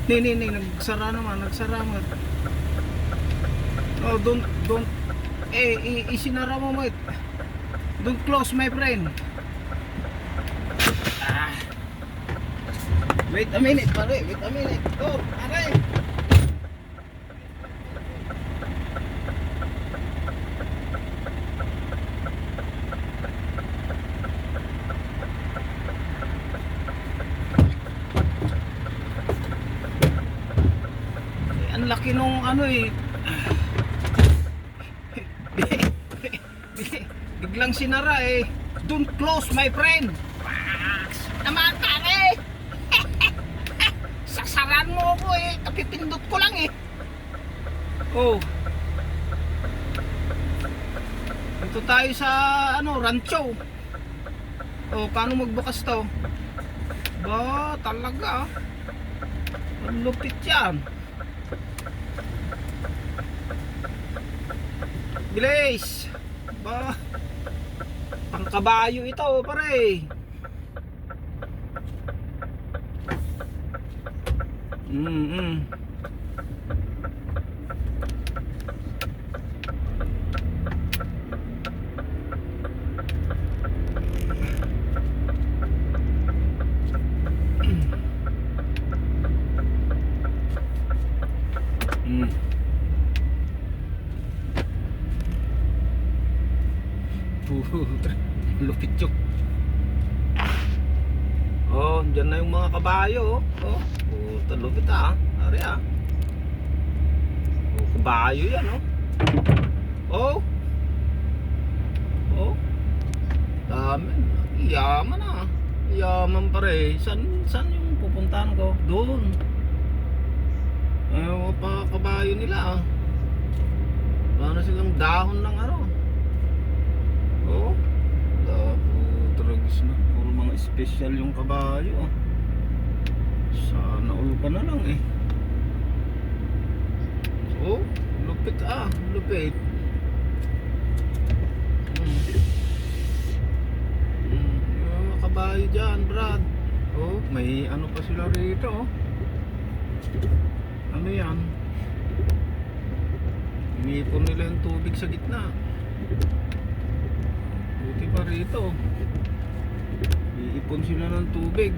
Ni, nagsara naman, nagsara mo. Oh, don't, isinara mo mo. Don't close, my friend. Ah. Wait a minute, pare, wait a minute. Oh, pare. Ang laki nung ano eh. Biglang sinara eh. Don't close, my friend. Naman pare. Sasaran mo ako eh. Kapipindot ko lang eh. Oh. Dito tayo sa ano, rancho. Oh, paano magbukas to? Ba, talaga. Ang lupit yan. Bilis. Ba, pangkabayo ito pare. Lupit yun. Oh, dyan na yung mga kabayo. Oh, lupit ah. Ari ah. Oh, kabayo yan oh. Oh. Oh. Dami. Yaman ah. Yaman pare. San yung pupuntahan ko? Doon. Ayaw pa kabayo nila ah. Wala na silang dahon ng ano. Oh. Tragis na. Puro mga special yung kabayo ah. Sana all ka na lang eh. Oh, lupit ah. Lupit. Yung mga kabayo dyan, Brad. Oh, may ano pa sila rito oh. Ano yan? Inipon nila yung tubig sa gitna. Buti pa rito. Iipon sila ng tubig.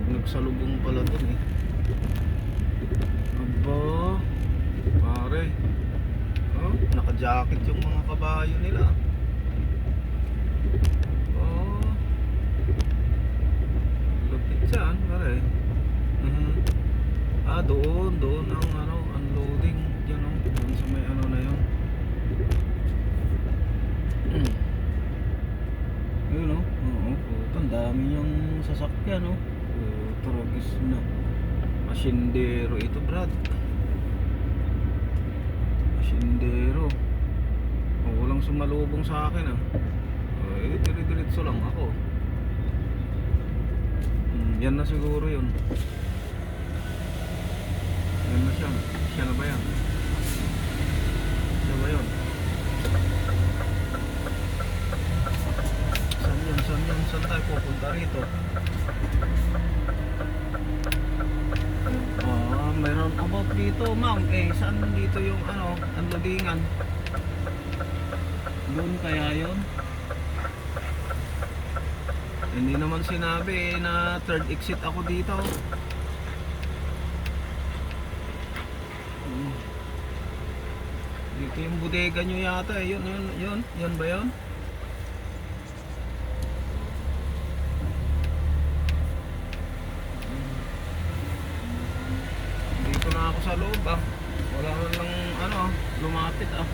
Nagsalubong pala dun eh. Aba, pare. Oh, naka-jacket yung mga kabayo nila. Oh, lupit yan pare. Ah, doon ang ano, unloading diyan oh, doon sa may ano na 'yon. Ayun oh. Oo, ang dami yung sasakyan oh. Tragis na. Asyendero ito, Brad. Asyendero. Oh, walang sumalubong sa akin ah. Oh, dire-diretso lang ako. Yan na siguro 'yun. Yan na siya. Siya na ba yan? Siya ba yun? Saan yun? Saan tayo pupunta rito? Mayroon about dito ma'am. Saan dito yung ano, ang loadingan? Doon kaya yun? Hindi naman sinabi na third exit ako dito. Dito yung bodega nyo yata eh. Yun ba yun? Dito na ako sa loob ah. Wala lang ano, lumapit ah.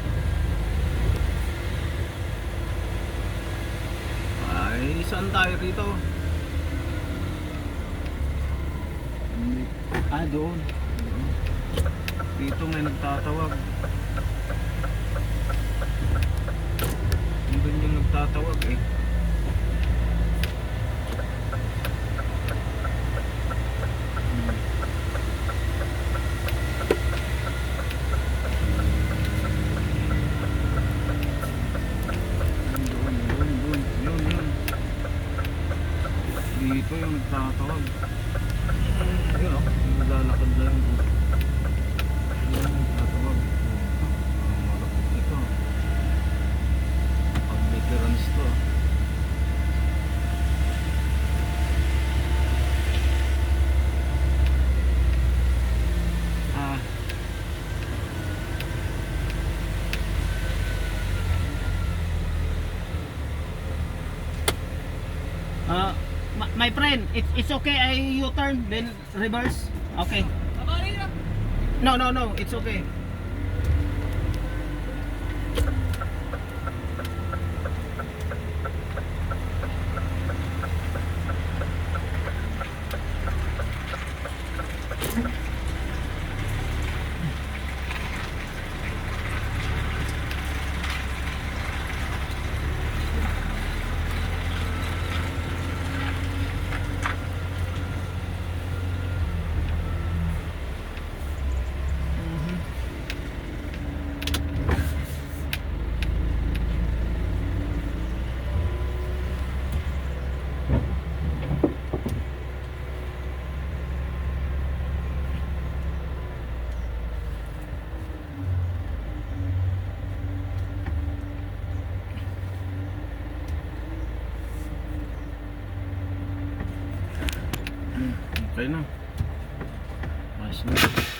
Ay, saan tayo rito? Ah, doon. Dito may nagtatawag. Doon yung nagtatawag eh. nagtatawag. Yun o, naglalakad na yung buto. Yun, nagtatawag. Malapit ito. Pag veterans to. Ah. My friend, it's okay. I U-turn then reverse. Okay. No, no, no. It's okay. Okay na. Ayos na.